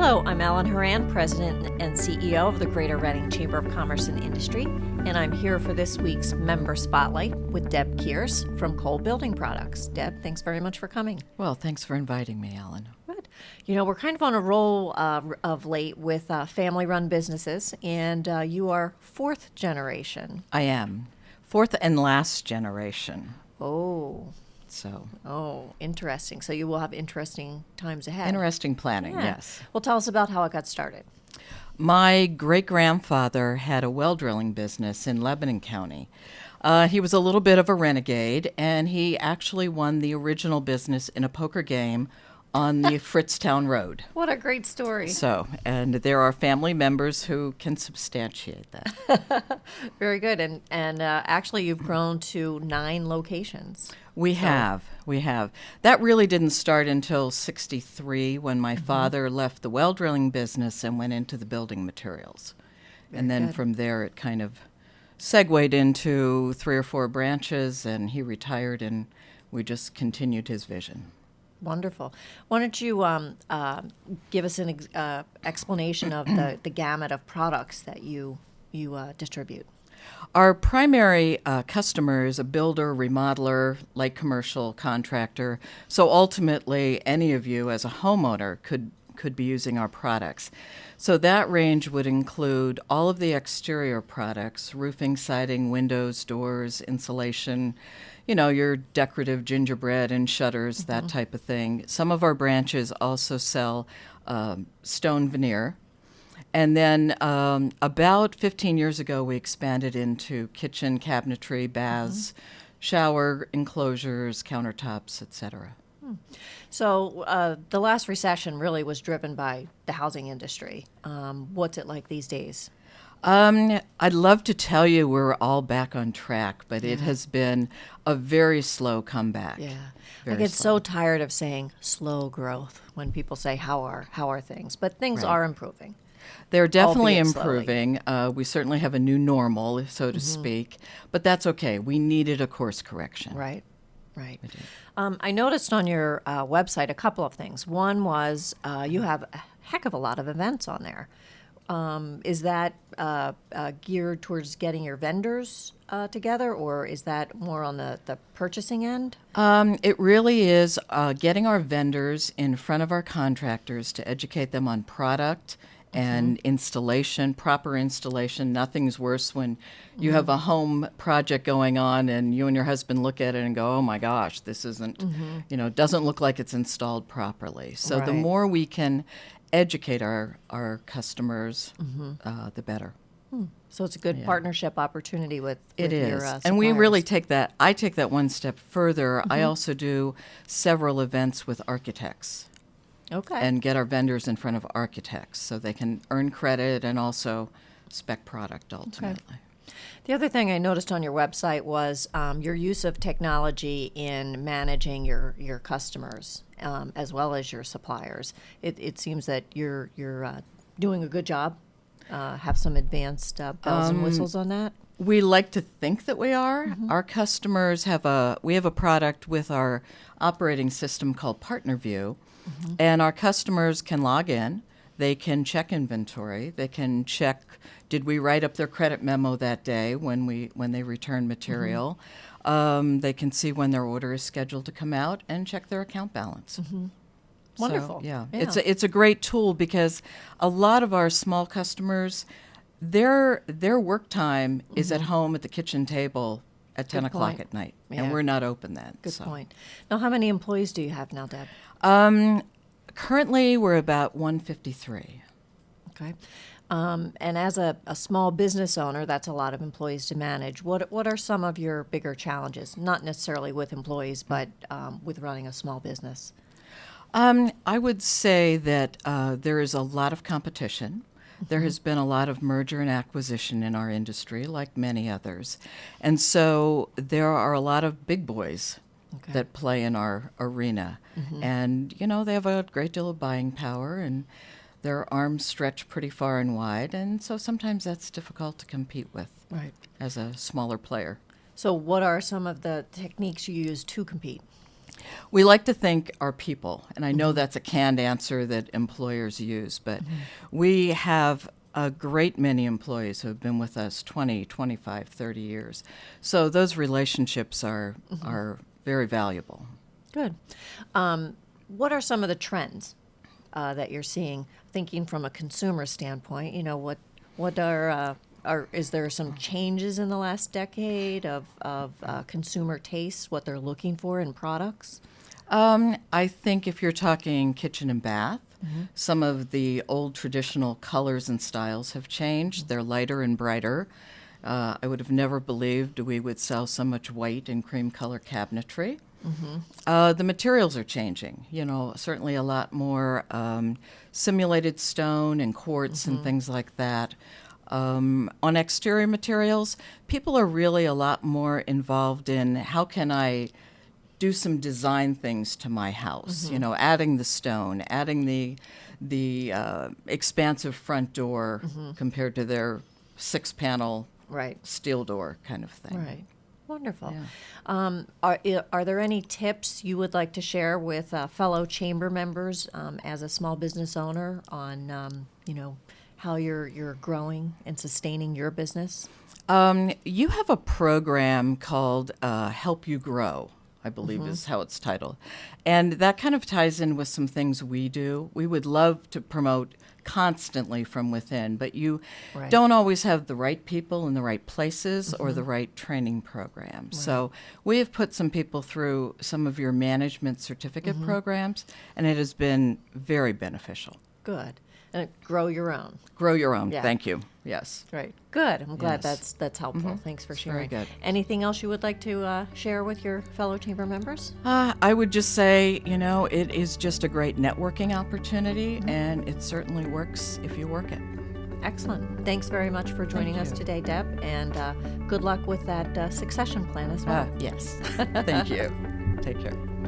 Hello, I'm Ellen Horan, President and CEO of the Greater Reading Chamber of Commerce and Industry, and I'm here for this week's Member Spotlight with Deb Kearse from Kohl Building Products. Deb, thanks very much for coming. Well, thanks for inviting me, Ellen. Good. You know, we're kind of on a roll of late with family-run businesses, and you are fourth generation. I am. Fourth and last generation. Oh, interesting. So you will have interesting times ahead. Interesting planning, yes. Well, tell us about how it got started. My great-grandfather had a well drilling business in Lebanon County. He was a little bit of a renegade, and he actually won the original business in a poker game on the Fritztown Road. What a great story. So, and there are family members who can substantiate that. Very good. And actually, you've grown to 9 locations. We have. That really didn't start until 1963 when my father left the well drilling business and went into the building materials. And then from there it kind of segued into 3 or 4 branches, and he retired, and we just continued his vision. Wonderful. Why don't you give us an explanation of the gamut of products that you distribute? Our primary customer is a builder, remodeler, light commercial contractor. So ultimately, any of you as a homeowner could be using our products. So that range would include all of the exterior products: roofing, siding, windows, doors, insulation, your decorative gingerbread and shutters, that type of thing. Some of our branches also sell stone veneer. And then about 15 years ago, we expanded into kitchen cabinetry, baths, shower enclosures, countertops, etc. So the last recession really was driven by the housing industry. What's it like these days? I'd love to tell you we're all back on track, but it has been a very slow comeback. Yeah, very I get slow. so tired of saying slow growth when people say how are things, but things are improving. They're definitely Albeit slowly. improving. We certainly have a new normal, so to speak, but that's okay. We needed a course correction. Right. I noticed on your website a couple of things. One was you have a heck of a lot of events on there. Is that geared towards getting your vendors together, or is that more on the purchasing end? It really is getting our vendors in front of our contractors to educate them on product and installation, proper installation. Nothing's worse when you have a home project going on and you and your husband look at it and go, oh my gosh, this isn't, doesn't look like it's installed properly. So the more we can educate our customers, the better. So it's a good partnership opportunity with it your is. suppliers. And we really I take that one step further. I also do several events with architects. Okay. And get our vendors in front of architects so they can earn credit and also spec product ultimately. Okay. The other thing I noticed on your website was your use of technology in managing your customers as well as your suppliers. It seems that you're doing a good job. Have some advanced bells and whistles on that. We like to think that we are. Our customers we have a product with our operating system called PartnerView. And our customers can log in, they can check inventory, they can check, did we write up their credit memo that day when they return material. They can see when their order is scheduled to come out and check their account balance. Wonderful. So, it's a great tool because a lot of our small customers, their work time is at home at the kitchen table at 10 o'clock at night, and we're not open then. Good point. Now, how many employees do you have now, Deb? Currently, we're about 153. Okay. And as a small business owner, that's a lot of employees to manage. What are some of your bigger challenges? Not necessarily with employees, but with running a small business. I would say that there is a lot of competition. There has been a lot of merger and acquisition in our industry, like many others. And so there are a lot of big boys that play in our arena. And, they have a great deal of buying power, and their arms stretch pretty far and wide. And so sometimes that's difficult to compete with as a smaller player. So what are some of the techniques you use to compete? We like to thank our people, and I know that's a canned answer that employers use, but we have a great many employees who have been with us 20, 25, 30 years. So those relationships are very valuable. Good. What are some of the trends that you're seeing, thinking from a consumer standpoint? You know, what is there some changes in the last decade of consumer tastes, what they're looking for in products? I think if you're talking kitchen and bath, some of the old traditional colors and styles have changed. They're lighter and brighter. I would have never believed we would sell so much white and cream color cabinetry. The materials are changing. You know, certainly a lot more simulated stone and quartz and things like that. On exterior materials, people are really a lot more involved in how can I do some design things to my house, you know, adding the stone, adding the expansive front door compared to their 6-panel steel door kind of thing. Right. Wonderful. Yeah. Are there any tips you would like to share with fellow chamber members as a small business owner on, you know, how you're growing and sustaining your business? You have a program called Help You Grow, I believe is how it's titled. And that kind of ties in with some things we do. We would love to promote constantly from within, but you don't always have the right people in the right places or the right training programs. So we have put some people through some of your management certificate programs, and it has been very beneficial. Good. And grow your own. Grow your own. Yeah. Thank you. Yes. Right. Good. I'm glad Yes. that's helpful. Thanks for sharing. Very good. Anything else you would like to share with your fellow chamber members? I would just say, you know, it is just a great networking opportunity, and it certainly works if you work it. Excellent. Thanks very much for joining us you. today, Deb, and good luck with that succession plan as well. Yes. Thank you. Take care.